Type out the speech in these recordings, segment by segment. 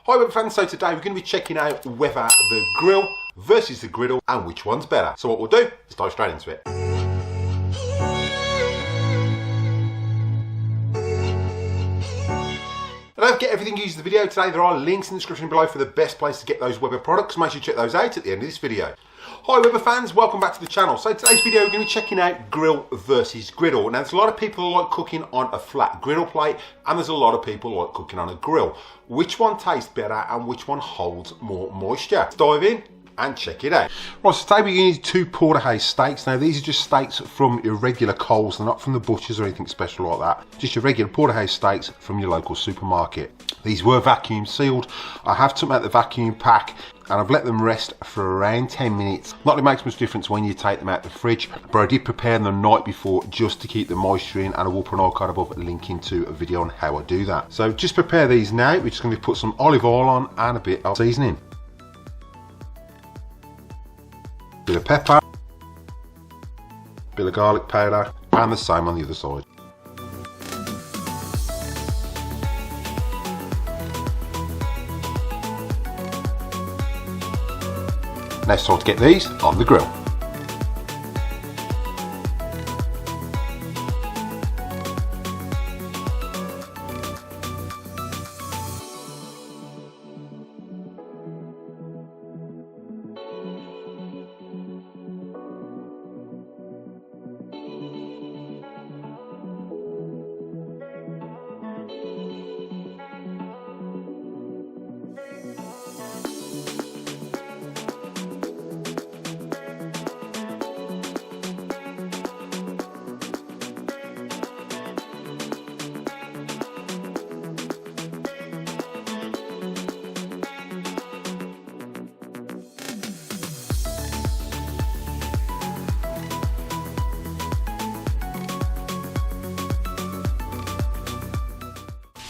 Hi Weber fans, so today we're going to be checking out whether the grill versus the griddle and which one's better. So what we'll do is dive straight into it. Don't forget everything used in the video today. There are links in the description below for the best place to get those Weber products. Make sure you check those out at the end of this video. Hi Weber fans, welcome back to the channel. So today's video we're going to be checking out grill versus griddle. Now there's a lot of people who like cooking on a flat griddle plate and there's a lot of people who like cooking on a grill. Which one tastes better and which one holds more moisture? Let's dive in and check it out. Right, so today we're going to use two Porterhouse steaks. Now these are just steaks from your regular Coles, they're not from the butchers or anything special like that. Just your regular Porterhouse steaks from your local supermarket. These were vacuum sealed. I have took them out the vacuum pack and I've let them rest for around 10 minutes. Not that it makes much difference when you take them out the fridge, but I did prepare them the night before just to keep the moisture in, and I will put an oil card above linking to a video on how I do that. So just prepare these now. We're just going to put some olive oil on and a bit of seasoning. Bit of pepper, bit of garlic powder, and the same on the other side. Now it's time to get these on the grill.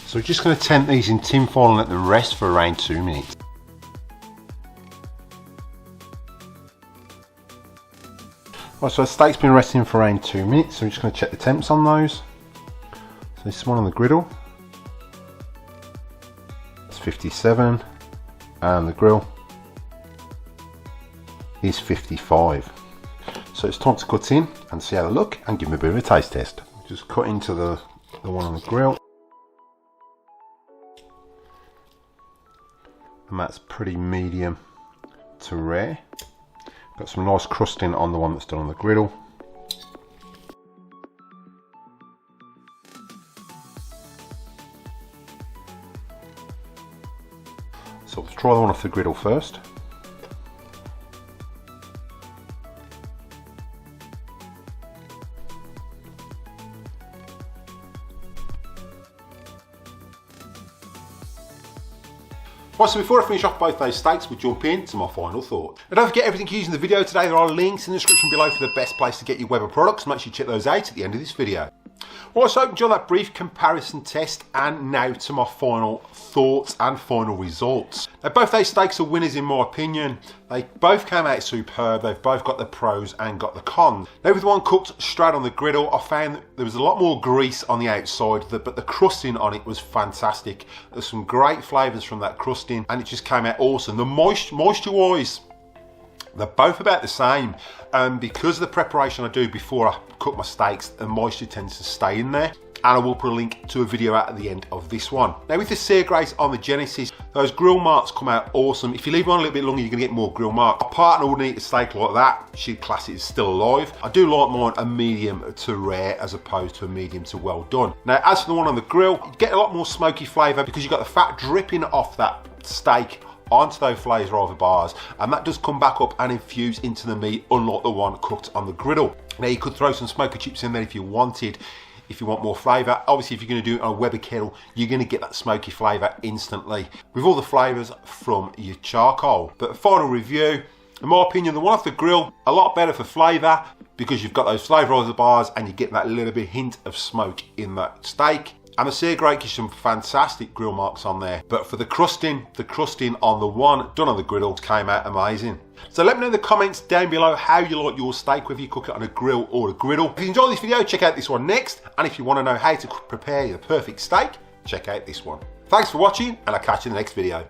So we're just going to tent these in tin foil and let them rest for around 2 minutes. Right, so the steak's been resting for around 2 minutes, so we're just going to check the temps on those. So this one on the griddle, it's 57, and the grill is 55. So it's time to cut in and see how they look and give them a bit of a taste test. Just cut into the one on the grill. And that's pretty medium to rare. Got some nice crusting on the one that's done on the griddle. So let's try the one off the griddle first. Right, so before I finish off both those steaks, we'll jump into my final thought. Now don't forget everything used in the video today, there are links in the description below for the best place to get your Weber products. Make sure you check those out at the end of this video. Right, so enjoy that brief comparison test, and now to my final thoughts and final results. Now both those steaks are winners in my opinion. They both came out superb, they've both got the pros and got the cons. Now with the one cooked straight on the griddle, I found there was a lot more grease on the outside, but the crusting on it was fantastic. There's some great flavours from that crusting and it just came out awesome. The moisture wise, they're both about the same, and because of the preparation I do before I cook my steaks, the moisture tends to stay in there. And I will put a link to a video out at the end of this one. Now with the sear grace on the Genensis, those grill marks come out awesome. If you leave them on a little bit longer, you're going to get more grill marks. My partner wouldn't eat a steak like that. She'd class it as still alive. I do like mine a medium to rare as opposed to a medium to well done. Now as for the one on the grill, you get a lot more smoky flavour because you've got the fat dripping off that steak onto those flavor over bars, and that does come back up and infuse into the meat, unlike the one cooked on the griddle. Now you could throw some smoker chips in there if you wanted, if you want more flavour. Obviously if you're going to do it on a Weber kettle, you're going to get that smoky flavour instantly with all the flavours from your charcoal. But final review, in my opinion, the one off the grill, a lot better for flavour because you've got those flavour over bars and you get that little bit hint of smoke in that steak. And the sear grate gives some fantastic grill marks on there. But for the crusting on the one done on the griddle came out amazing. So let me know in the comments down below how you like your steak, whether you cook it on a grill or a griddle. If you enjoyed this video, check out this one next. And if you want to know how to prepare the perfect steak, check out this one. Thanks for watching, and I'll catch you in the next video.